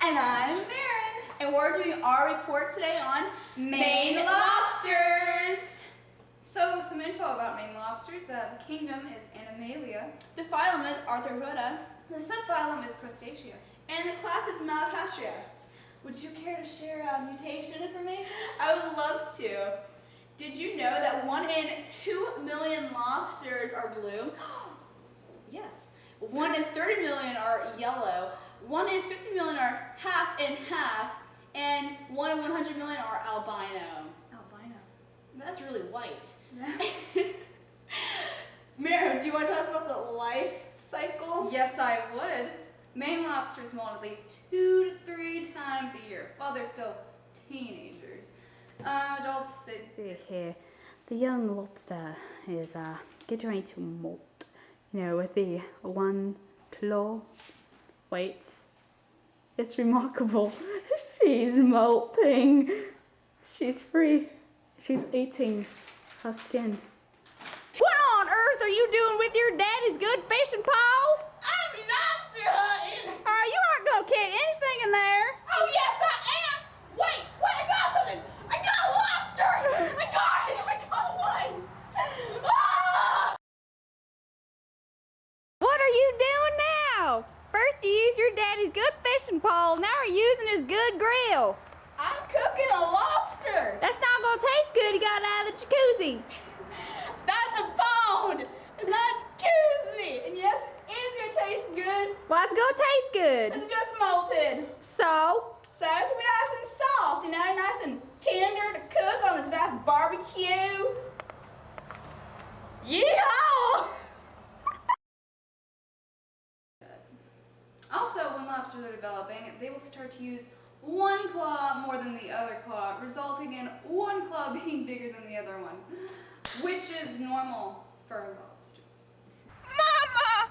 And I'm Marin. And we're doing our report today on Maine lobsters. So, some info about Maine lobsters. The kingdom is Animalia. The phylum is Arthropoda. The subphylum is Crustacea. And the class is Malacastria. Would you care to share mutation information? I would love to. Did you know that 1 in 2 million lobsters are blue? Yes. 1 in 30 million are yellow. 1 in 50 million are half and half. And 1 in 100 million are albino. Albino. That's really white. Mary, do you want to tell us about the life cycle? Yes, I would. Maine lobsters molt at least 2 to 3 times a year while they're still teenagers. Adults, they See here, the young lobster is getting ready to molt. You know, with the one claw. Wait, it's remarkable. She's molting. She's free. She's eating her skin. What on earth are you doing with your daddy's good fishing pole? I'm lobster hunting! You aren't gonna catch anything in there. Oh yes I am! Wait, I got something! I got a lobster! I got one! Ah! What are you doing now? First you used your daddy's good fishing pole, now you're using his good grill. I'm cooking a lobster! That's not gonna taste good, you got it out of the jacuzzi. That's a bone! That's koozie! And yes, it is gonna taste good. Why it's gonna taste good? It's just molted. So? So it's gonna be nice and soft, and now nice and tender to cook on this nice barbecue. Yeehaw! Also, when lobsters are developing, they will start to use one claw more than the other claw, resulting in one claw being bigger than the other one, which is normal for lobsters. Mama,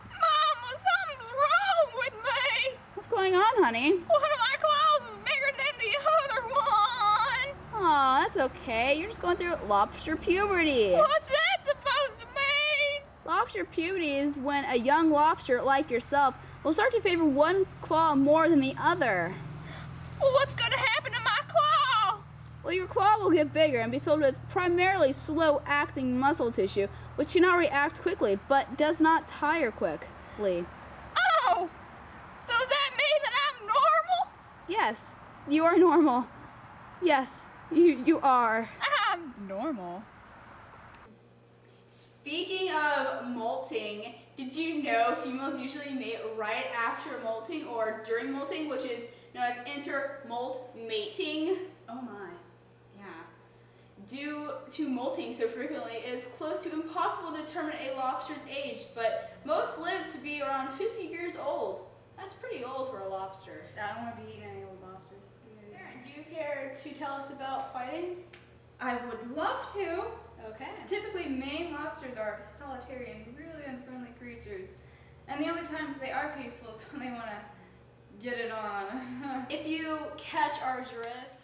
something's wrong with me. What's going on, honey? One of my claws is bigger than the other one. Aw, that's okay. You're just going through lobster puberty. What's that supposed to mean? Lobster puberty is when a young lobster, like yourself, will start to favor one claw more than the other. Well, what's going to happen to my claw? Well, your claw will get bigger and be filled with primarily slow-acting muscle tissue, which cannot react quickly, but does not tire quickly. Oh! So does that mean that I'm normal? Yes, you are normal. Yes, you are. I'm normal. Speaking of molting, did you know females usually mate right after molting or during molting, which is known as inter-molt mating? Oh my. Yeah. Due to molting so frequently, it is close to impossible to determine a lobster's age, but most live to be around 50 years old. That's pretty old for a lobster. I don't want to be eating any old lobsters. Aaron, do you care to tell us about fighting? I would love to. Okay. Typically, Maine lobsters are solitary and really unfriendly creatures. And the only times they are peaceful is when they want to get it on. If you catch our drift,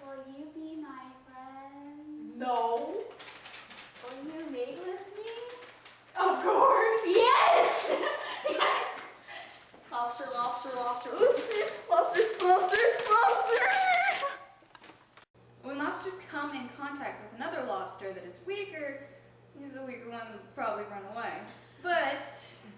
Will you be my friend? no. Will you mate with me? Of course, yes! Yes! Lobster, lobster, lobster. Ooh, lobster, lobster, lobster! When lobsters come in contact with another lobster that is weaker, the weaker one will probably run away. But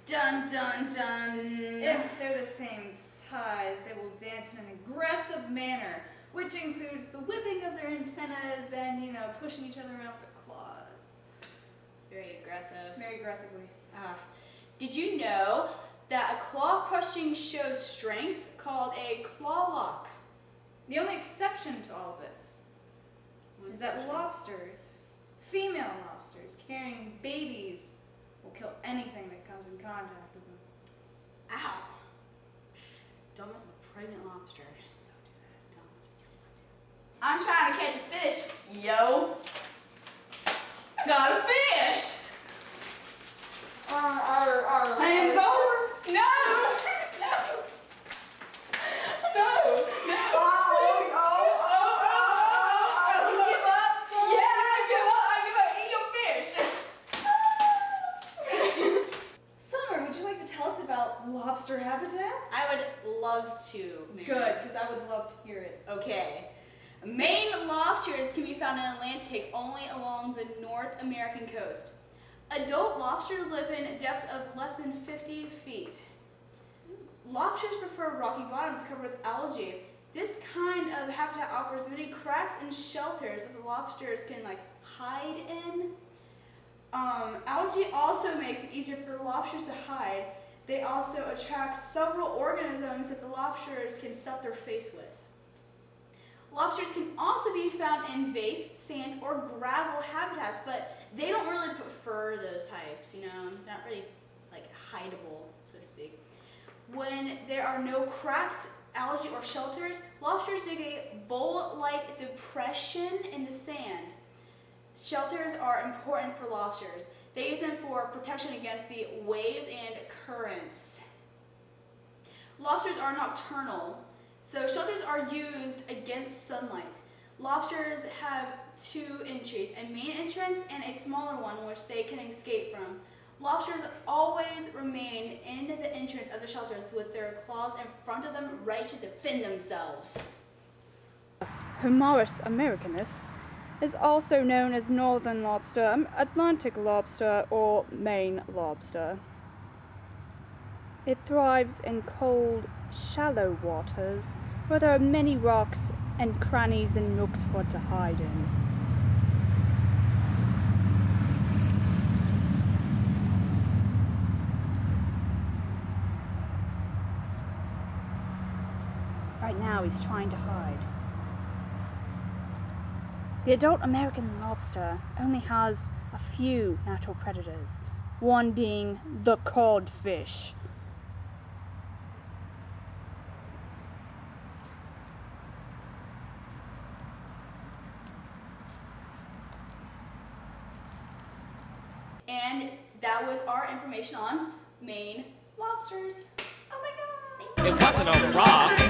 Dun, dun, dun. if they're the same size, they will dance in an aggressive manner, which includes the whipping of their antennas and, pushing each other around with their claws. Very aggressive. Very aggressively. Did you know that a claw crushing shows strength called a claw lock? The only exception to all of this is that lobsters, female lobsters carrying babies, will kill anything that comes in contact with them. Ow. Don't mess with a pregnant lobster. Don't do that. I'm trying to catch a fish, yo. I got a fish. Hand over. No. No. No. No. Lobster habitats? I would love to. Mary. Good, because I would love to hear it. Okay. Marine lobsters can be found in the Atlantic only along the North American coast. Adult lobsters live in depths of less than 50 feet. Lobsters prefer rocky bottoms covered with algae. This kind of habitat offers many cracks and shelters that the lobsters can hide in. Algae also makes it easier for the lobsters to hide. They also attract several organisms that the lobsters can stuff their face with. Lobsters can also be found in vase, sand, or gravel habitats, but they don't really prefer those types, not really hideable, so to speak. When there are no cracks, algae, or shelters, lobsters dig a bowl-like depression in the sand. Shelters are important for lobsters. They use them for protection against the waves and currents. Lobsters are nocturnal, so shelters are used against sunlight. Lobsters have two entries, a main entrance and a smaller one which they can escape from. Lobsters always remain in the entrance of the shelters with their claws in front of them, ready to defend themselves. Homarus americanus is also known as northern lobster, Atlantic lobster, or Maine lobster. It thrives in cold, shallow waters where there are many rocks and crannies and nooks for it to hide in. Right now he's trying to hide. The adult American lobster only has a few natural predators, one being the codfish. And that was our information on Maine lobsters. Oh my god! It wasn't a rock.